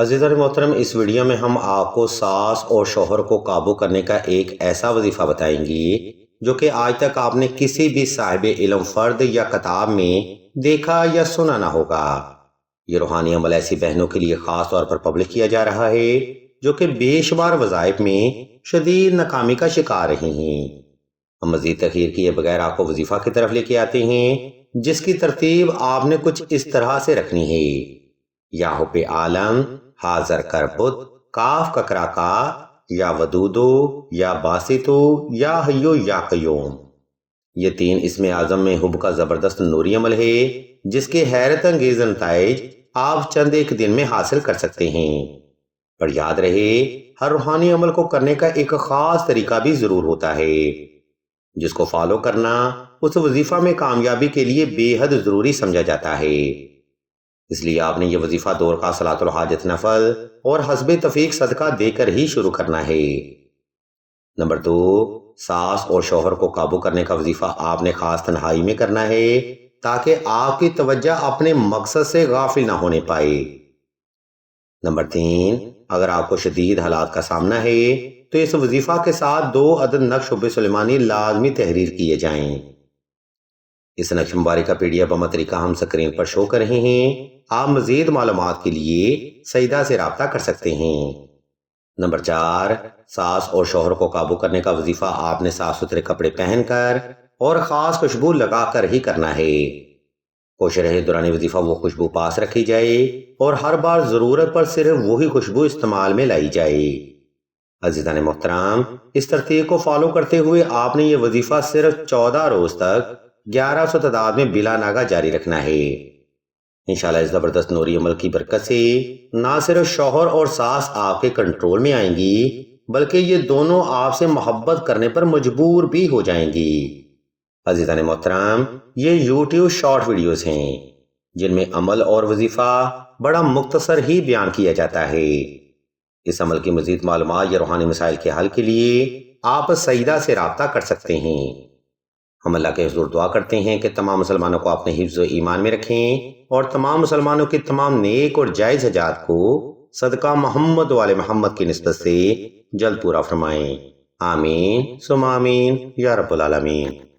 عزیزان محترم، اس ویڈیو میں ہم آپ کو ساس اور شوہر کو قابو کرنے کا ایک ایسا وظیفہ بتائیں گے جو کہ آج تک آپ نے کسی بھی صاحب علم فرد یا کتاب میں دیکھا یا سنا نہ ہوگا۔ یہ روحانی عمل ایسی بہنوں کے لیے خاص طور پر پبلک کیا جا رہا ہے جو کہ بے شمار وظائف میں شدید ناکامی کا شکار رہی ہیں۔ ہم مزید تاخیر کیے بغیر آپ کو وظیفہ کی طرف لے کے آتے ہیں، جس کی ترتیب آپ نے کچھ اس طرح سے رکھنی ہے: یا حب عالم، حاضر کر بت، کاف ککرا کا، یا ودودو، یا باسطو، یا حیو یا قیوم۔ یہ 3 اسم اعظم میں حب کا زبردست نوری عمل ہے جس کے حیرت انگیز نتائج آپ چند ایک دن میں حاصل کر سکتے ہیں۔ پر یاد رہے، ہر روحانی عمل کو کرنے کا ایک خاص طریقہ بھی ضرور ہوتا ہے جس کو فالو کرنا اس وظیفہ میں کامیابی کے لیے بے حد ضروری سمجھا جاتا ہے۔ اس لیے آپ نے یہ وظیفہ دور کا صلاۃ الحاجت نفل اور حسب تفیق صدقہ دے کر ہی شروع کرنا ہے۔ نمبر 2، ساس اور شوہر کو قابو کرنے کا وظیفہ آپ نے خاص تنہائی میں کرنا ہے تاکہ آپ کی توجہ اپنے مقصد سے غافل نہ ہونے پائے۔ نمبر 3، اگر آپ کو شدید حالات کا سامنا ہے تو اس وظیفہ کے ساتھ 2 عدد نقش حب سلیمانی لازمی تحریر کیے جائیں۔ اس نقش مبارک کا PDF عمل طریقہ ہم سکرین پر شو کر رہے ہیں۔ آپ مزید معلومات کے لیے سیدہ سے رابطہ کر سکتے ہیں۔ نمبر 4، ساس اور شوہر کو قابو کرنے کا وظیفہ آپ نے صاف ستھرے کپڑے پہن کر اور خاص خوشبو لگا کر ہی کرنا ہے۔ کوشش رہے دوران وظیفہ وہ خوشبو پاس رکھی جائے اور ہر بار ضرورت پر صرف وہی خوشبو استعمال میں لائی جائے۔ عزیزان محترم، اس ترتیب کو فالو کرتے ہوئے آپ نے یہ وظیفہ صرف 14 روز تک 1100 تعداد میں بلا ناغہ جاری رکھنا ہے۔ انشاءاللہ اس زبردست نوری عمل کی برکت سے نہ صرف شوہر اور ساس آپ کے کنٹرول میں آئیں گی بلکہ یہ دونوں آپ سے محبت کرنے پر مجبور بھی ہو جائیں گی۔ عزیزان محترم، یہ YouTube شارٹ ویڈیوز ہیں جن میں عمل اور وظیفہ بڑا مختصر ہی بیان کیا جاتا ہے۔ اس عمل کی مزید معلومات یا روحانی مسائل کے حل کے لیے آپ سیدہ سے رابطہ کر سکتے ہیں۔ ہم اللہ کے حضور دعا کرتے ہیں کہ تمام مسلمانوں کو اپنے حفظ و ایمان میں رکھیں اور تمام مسلمانوں کی تمام نیک اور جائز حاجات کو صدقہ محمد و آل محمد کی نسبت سے جلد پورا فرمائیں۔ آمین ثم آمین یا رب العالمین۔